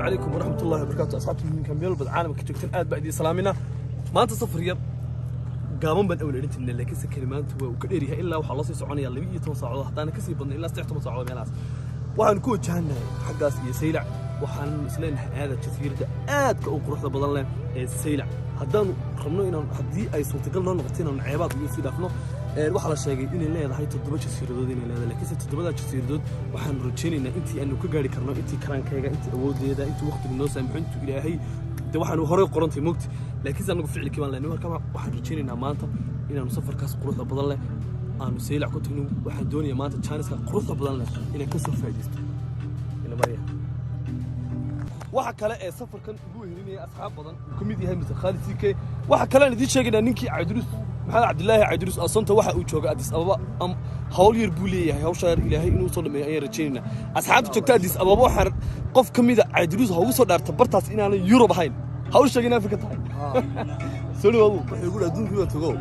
عليكم ورحمة الله وبركاته أصحابتي من كامل بالعالم كتبتن آد بعد سلامنا ما أنت صفر يب قامون بن أول أنت اللي كيس كلمات وكديرها إلا وحلصي سعوني اللي بيجي توصل حتى أنا كسي بدنا إلا استعتم صعود من الناس وحنكون جهنا حق يسيلع وحن سلين هذا التثير ده آد كأقرح بدل له يسيلع هدان خمنو إنه هدي أي صوت قلنا نقطين عن عيبات ويصير دفنه waxa la sheegay in ay leedahay 7 jasiiradood in ay leedahay laakiin 7 jasiiradood waxaan rajaynaynaa intii aanu ka gaari karno intii karaankayga intii awoodeeda intii waqtiga noo saamaxintu ilaahay de waxaan hore qorantay moogti laakiin anagu ficilkii baan leenahay marka waxaan rajaynaynaa maanta inaanu safarkaas quruxda badan leh aanu Seylac ku tagno waxaan doonayaa maanta Janiska quruxda badan leh inay ka soo faa'iideysto ina mariya waxa kale ee safarkan ugu weerinaya asxaab badan kumid yahay Mr. Khalid CK waxa kale aan idin sheegaynaa ninkii Cabdirus محمد عبد الله عيدروس أصلاً توحى وجوجا أديس أبابا هول يربولي هاو شهر إلهي إنه وصل من أي رجينا أصحاب توجا أديس أبابا حر قف كمية عيدروس هو وصل ارتبرت إن أنا يورو بحين هاول شجنا في كتاي سلوا والله يقول أدون فيها تجاو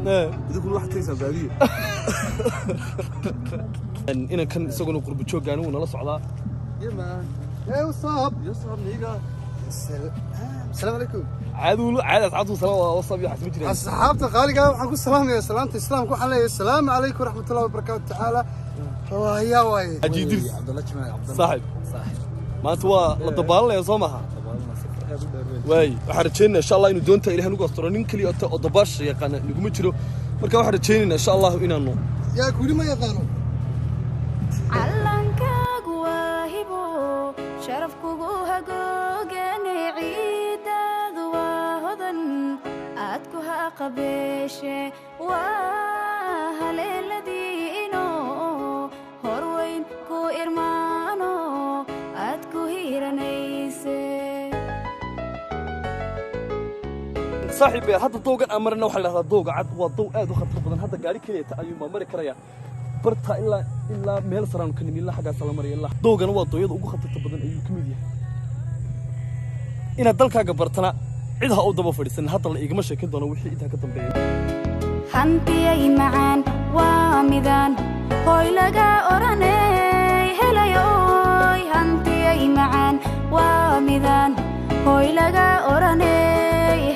إذا كل واحد تيسا بعديه إن كان سجنوا قرب توجا عنو ونلاص على يمان يا وصاب نيجا السلام عليكم عاد سلام وصاب يا حسب جري أصحابتي خالقة وحنقول سلام يا سلامة الإسلام كل عليه السلام عليكم ورحمة الله وبركاته تعالى ويا واي أجيدرس عبد الله جمال عبد الله صاحب ما توا لطبال يا صمها واي وحرجينا إن شاء الله إنه دونتا إلى هنوق أسطورين كلي أضباش يا قنا نقوم نشرو مركب وحرجينا إن شاء الله إنا نو يا كل ما يقانو علنك جواهبو شرفك جوها جوجني عيد ذوهدن أتكها قبيشة وهل الذينو هروين كو إرمانو أتكو هيرانيسه صاحب هذا الضوء أمرنا وحلا هذا الضوء عاد والضوء هذا خطر بدن هذا قاري كليه تأيوم ما مري كريا برتا إلا ميل سران كنيم إلا حاجة سلام مري إلا ضوء أنا والضوء يضوء خطر بدن أيوم كميديا إن الدلك برتنا عيدها أو ضبا فريسن هذا اللي يجمع شيء كده أنا وحي إذا كتب بين حنتي أي معان وميدان هاي لقى أوراني هلا يوي حنتي أي معان وميدان هاي لقى أوراني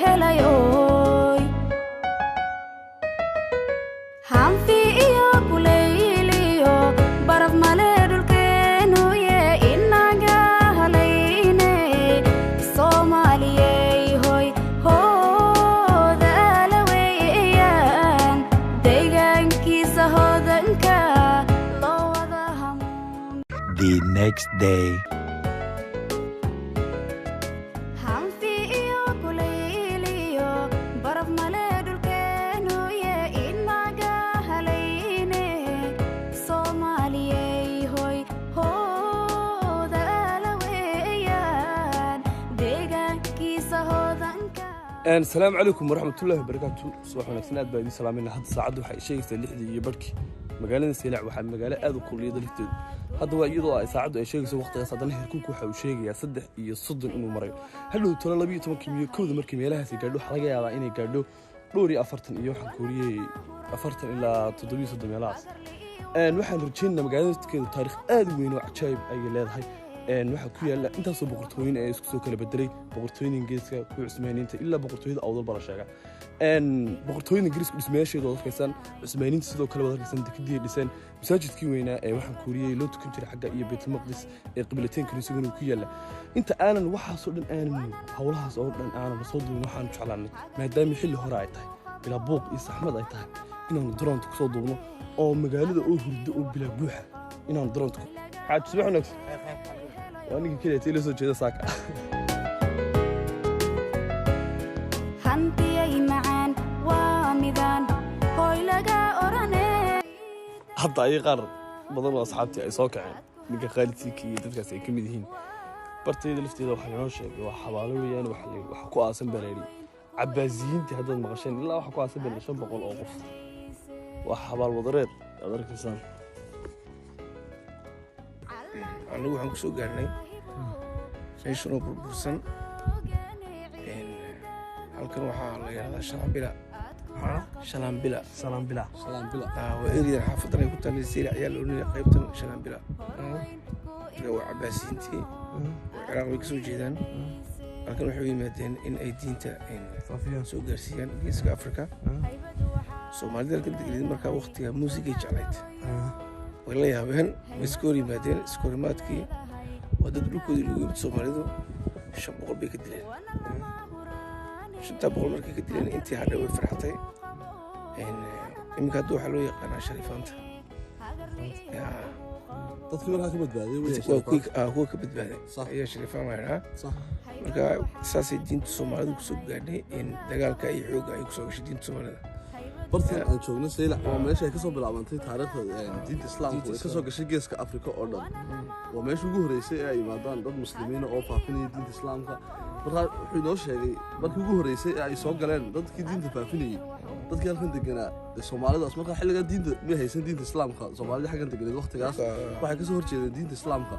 هلا يوي حنفي إيو كليليو برف مالير الكينو يا إنا جاهليني الصومالية The next day. السلام عليكم ورحمة الله وبركاته صباح ونكسنات بايدي سلامنا هذا ساعد وحي شيء سلحدي يبركي مقالنا سيلع وحد مقالة آذو كلية دلفتد هذا هو يضوء ساعد أي شيء سوى وقت صدنا هيكون وحي وشيء يصدق يصدق إنه مريض هل هو ترى لبيه تمام كمية كود مركب يلاها سيقالو حلقة على إني قالو دوري أفرتن إيوه حكوري أفرتن إلى تدوي صدق يلاس وحن رجينا مقالنا كده تاريخ آذو وين وعجايب أي لاد هاي waxa ku yaala intaas oo boqortooyin ay isku soo kala bedelay boqortooyin Ingiriiska ku Cusmaaniinta ilaa boqortooyada awdal bala sheega boqortooyin Ingiriiska dhismayaasheedu oo kaysan Cusmaaniinta sidoo kale wada kaysan dikadii dhisan masaajidkii weynaa ee waxaan kuuriyay loo tukan jiray xagga iyo Baytul Maqdis ee qiblatayn kaniisadu ku yaala inta aanan waxaas oo dhan aanan hawlahaas oo dhan aanan soo duubin waxaan jeclaanay maadaama xilli hore ay tahay bila buuq iyo saxmad ay tahay inaan drone ku soo duubno oo magaalada oo hurdo oo bila buuxa inaan drone ku xaaj subaxna وأنا كده تيلسو كده ساكا حنتي أي معان وميدان هاي لقى أوراني حتى أي قرر بدل أصحابتي أي ساكعين نيجا خالتي كي تدرس أي كمدهين برتي دلفتي ذا وحنا شيء وحبالو يعني وحكوا أسم بريري عبازيين تهدد مغشين إلا وحكوا أسم بريري شو بقول أوقف وحبال وضرير أدرك إنسان anigu waxaan ku soo gaarnay meeshan oo burbursan halkan waxaa la yiraahdaa shalaambila salaam bila waa eriyada xaafadan ay ku taallay saylac ayaa la oranaya qaybtan shalaambila waa cabaasiyiintii ciraaq way kasoo jeedaan laakiin waxay u yimaadeen in ay diinta soo gaarsiiyaan geeska afrika soomaalida halkan degeneed markaa waqtiga muusigay jeclayd way la yaabeen way iska hor yimaadeen iska horimaadkii waa dad dhulkoodii lagu yimid soomaalidu 500 bay ka dileen 500 markay ka dileen intii hadha way farxatay iminka hadda waxaa loo yaqaanaa shariifaanta dadkii markaa ka badbaaday kuwa ka badbaaday ayaa shariifaan la yidhahaa marka saasay diinta soomaalidu kusoo gaadhay in dagaalka iyo xoogga ay kusoo gashay diinta soomaalida bartan aan joogno saylac waa meesha ay kasoo bilaabantay taariikhda diinta islaamku ay kasoo gashay geeska afrika oo dhan waa meesha ugu horeysay ee ay yimaadaan dad muslimiina oo faafinaya diinta islaamka markaa wuxuu inoo sheegay markii ugu horeysay ee ay soo galeen dadkii diinta faafinayay dadkii halkan deganaa soomaalidaas markaa xilligan diinta may haysan diinta islaamka soomaalida xaggan deganeed waqtigaas waxay kasoo horjeedeen diinta islaamka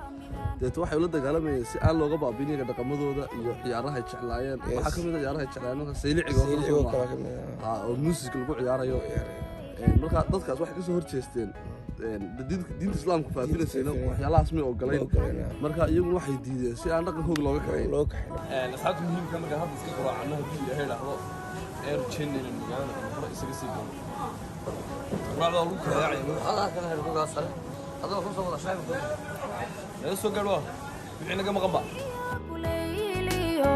deeto waxay ula dagaalamayeen si aan looga baabin iyaga dhaqamadooda iyo ciyaaraha ay jeclaayeen waxaa kamid ah ciyaaraha ay jeclaayeen marka sayliciga oo muusiga lagu ciyaarayo marka dadkaas waxay kasoo horjeesteen diinta islaamka faafinaysa waxyaalahaas may ogolayn marka iyagu waxay diideen si aan dhaqan hoog looga kacayn asxaabta muhiimka marka hadda iska quraacana haddii ilaahay dhahdo eer jennel magaalada qanfaro isaga sii doono quraacda lagu karaacay kana helkugaa sare adoo ku soo wada shaqo laga soo gaadho wixii naga maqan ba kuleeliyo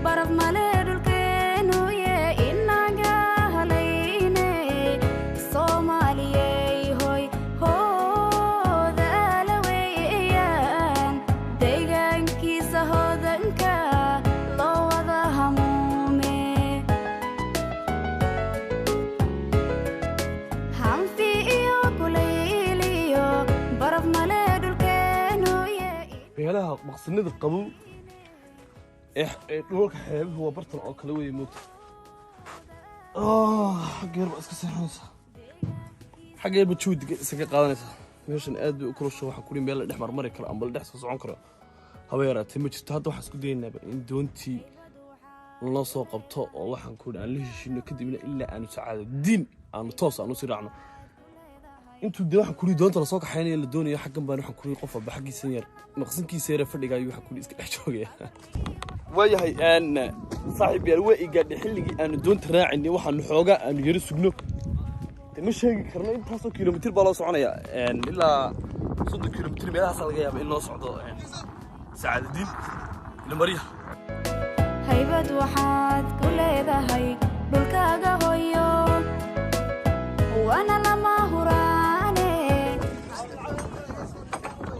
baraf male dhulkeenu ye inaga halayne soomaaliyey hoy hooda la weeyaan deegaankiisa hoodanka loo wada hamuume hanfi iyo kuleeliyo baraf male meelaha maqsinada qabow ee dhulka xeebuhu waa bartan oo kale weeye moogta xaggeer baa iska seexanaysaa xaggeerba juudiga isaga qaadanaysaa meeshan aad bay u kulusho waxaa kuli meel la dhex marmari karo amba la dhex soo socon karo haba yaraatee ma jirto hadda waxaan isku daynaaba in doontii lanoo soo qabto oo waxaan ku aan la heshiino kadibna ilaa aanu sacaado diin aanu toos aanu sii raacno intuu de waxaan kuli doonta lasoo kaxaynaya la doonayo xaggan baan waxaan kuli qof walba xaggiisan yar maqsankiisa yare fadhigaayo waxaan kuli iska dhex joogaya waayahay saaxiib yaal waa igaadhay xilligii aanu doonta raacaynay waxaanu xoogaa aanu yaro sugno de ma sheegi karno intaasoo kilomitir baa loo soconaya ilaa 30 kilomitir meelahaasa laga yaaba in loo socdo sacaadadiin ila marya haybad waxaad ku leedahay dhulkaaga hoyo waana lama huraane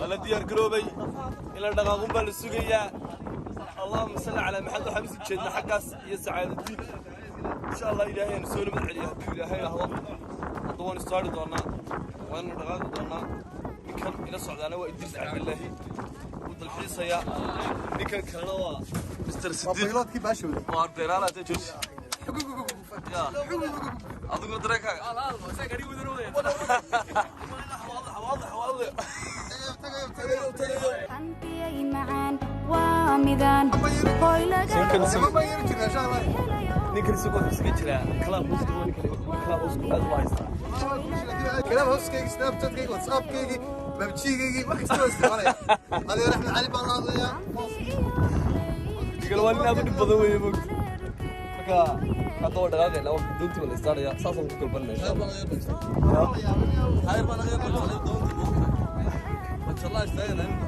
wala diyaar garoobay ila dhaqaaqun baa la sugayaa allahumma salli calaa maxamed waxaan isu jeednaa xaggaas iyo sacaadadiin insha allah ilaahay aanu soo nabad celiya hadduu ilaahay ahdo hadda waan istaari doonaa waanu dhaqaaqi doonaa ninkan ila socdaana waa idriis cabdillaahi wuu dalxiisayaa ninkan kalena waa mister sidiiq waa arbeeraalaata jooji adiguna dareenkaaga hantiyay macaan waa midaan hoy laga ninkan isagoo isaga jira kalaab muslim kalaab hoosku aad u haystaa كلام هوسكيك سناب شاتكيك واتسابكيك ببجيكيك ما كنت استعمله هذا احمد علي بالراضيه digal waa nin aad u dhib badan weeye moogta marka hadda waa dhaqaaqayna waa doontii wala istaaraya saasaan ku galbanna insha allah hayr baan naga qalay doontii moogta insha allah istaagana inta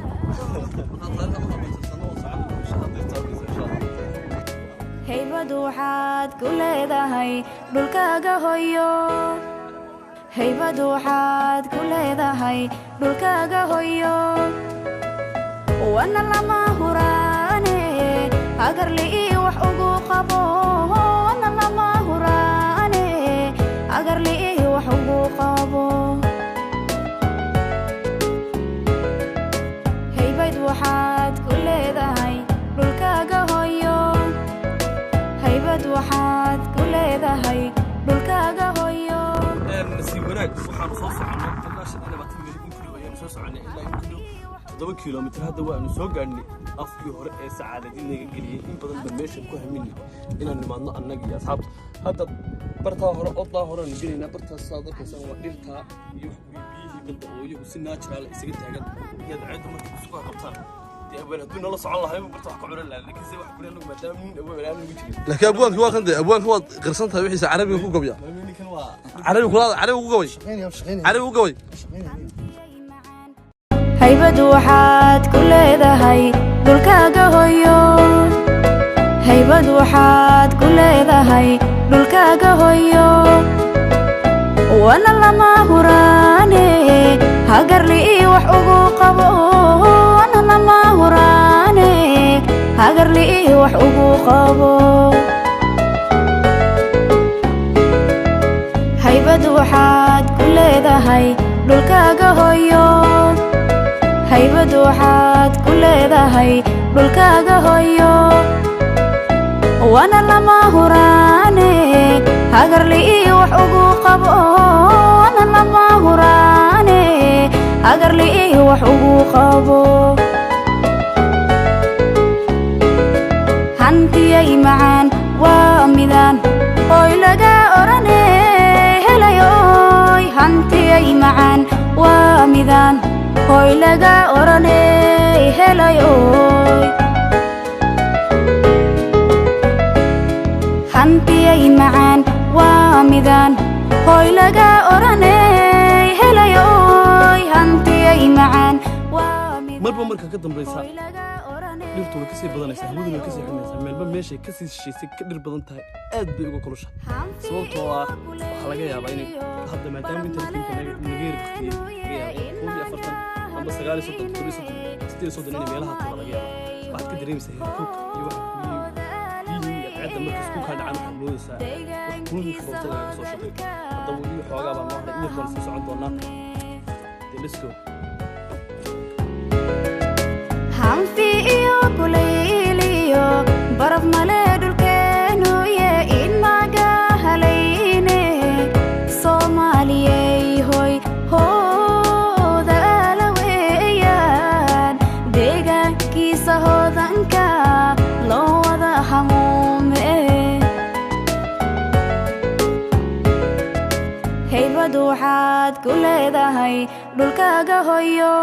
waxaan taariikhda maxamed sano sacad insha allah istaagaysa insha allah haybad waxaad ku leedahay dhulkaaga hoyo haybad waxaad ku leedahay dhulkaaga hoyo wana lama huraane agarli wax ugu qabo wana lama huraane agarli wax ugu qabo haybad waxaad ku leedahay dhulkaaga hoyo haybad waxaad ku leedahay dhulkaaga hoyo nasiib wanaag waxaan soo soconay ilaa 25 kilo ayaan soo soconay ilaa 7 kilomitir hadda waanu soo gaadhnay afkii hore ee sacaadadii naga geliyay in badan baan meesha ku haminay inaan nimaadno annaga iyo asxaabta hadda bartaa hore odaa hore aan gelinaa bartaas saad arkaysaa waa dhirtaa iyo biyihii badda oo iyagu si natural isaga taagan iyada ceedda marka kusoo qabtaan dee abwaan hadduu nala socon lahay barta wax ka cunan lahaa laakiin se wax kulen lagu maadaama nin abwaan aan lagu jirin laakiin abwaanka waa kan dee abwaanka waad qirsan tahay wixiisa carabiga ku gabya ninkan waa carabi ku gabay carabi ku gabay haybadu waxaad ku leedahay dhulkaaga hooyo haybadu waxaad ku leedahay dhulkaaga hooyo wana lama huraane hagarli wax ugu qabo wana lama huraane hagarli wax ugu qabo haybadu waxaad ku leedahay dhulkaaga hooyo haybadu waxaad ku leedahay dhulkaaga hooyo wana lama huraane hagarli wax ugu qabo wana lama huraane hagarli wax ugu qabo hantiyay macaan waa midaan oy laga orane helayoy hantiyay macaan waa midaan oy laga orane helayoy hantiyay macaan waa midaan hoy laga orane helayoy hantiyay macaan waa midaan marba marka ka dambaysa dhirtu way kasii badanaysaa hawaduna way kasii xumaysaa meelba meeshay kasii shisheysay ka dhir badan tahay aad bay uga kulusha sababtoo ah waxaa laga yaabaa inay hadda maadaama internetka naga yar baktiyey amba 9 inay meelaha kale laga yaabaa waxaad ka dareemaysaa heerkulka iyo waxa biyihii ceedda markii isku kaa dhacaan waxaad moodaysaa wax kulul foorta laga soo shaqay hadda weli xoogaa baa noo haray in baan sii socon doonaa dee let's go hanfi iyo kulayliyo baraf male dhulkeenu ye inaga halayne soomaaliyey hoy hooda la weeyaan deegaankiisa hoodanka loo wada hamuume haybadu waxaad ku leedahay dhulkaaga hooyo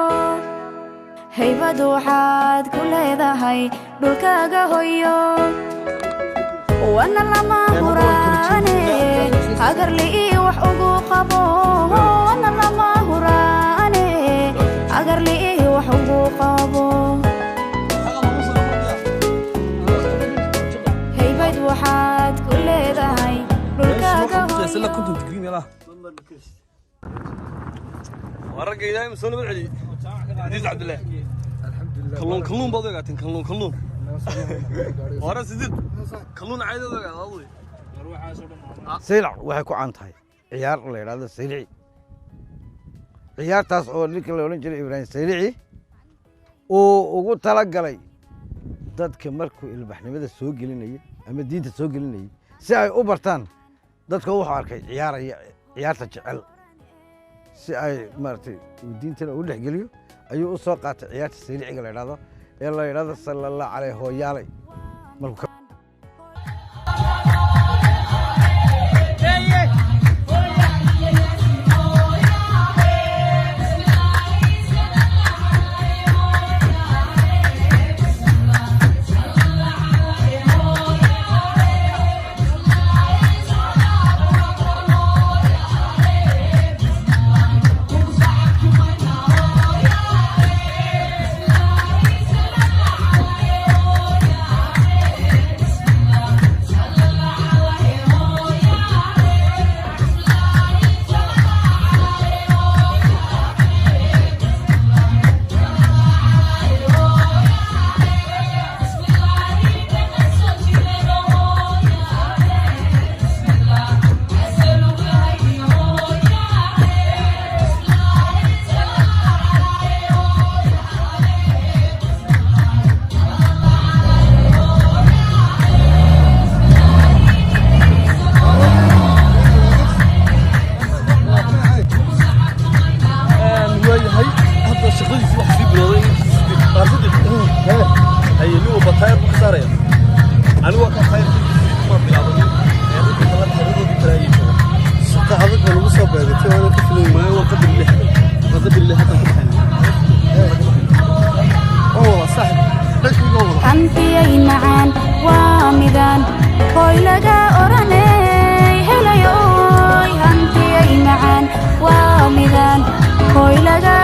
haybadu waxaad ku leedahay dhulkaaga hooyo wana lama huraane hagarli wax ugu qabo wana lama huraane hagarli wax ugu qabo haybadu waxaad ku leedahay dhulkaaga hooyo ورقة إلهي مسوي بالعلي عزيز عبد الله كلون كلون بضيع قاتين كلون كلون ورا سديد كلون عايز ضيع والله سيلع waxay ku caantahay ciyaar la yiraahdo Saylici ciyaartaas oo ninka la oran jiray Ibrahim Saylici oo ugu tala galay dadka markuu ilbaxnimada soo gelinayay ama diinta soo gelinayay si ay u bartaan dadka wuxuu arkay ciyaarta jecel si ay maartay diintana u dhaxgeliyo ayuu u soo qaatay ciyaarta Sayliciga la yiraahdo ee la yiraahdo sallallahu alayhi wa yaalay markuu hoy laga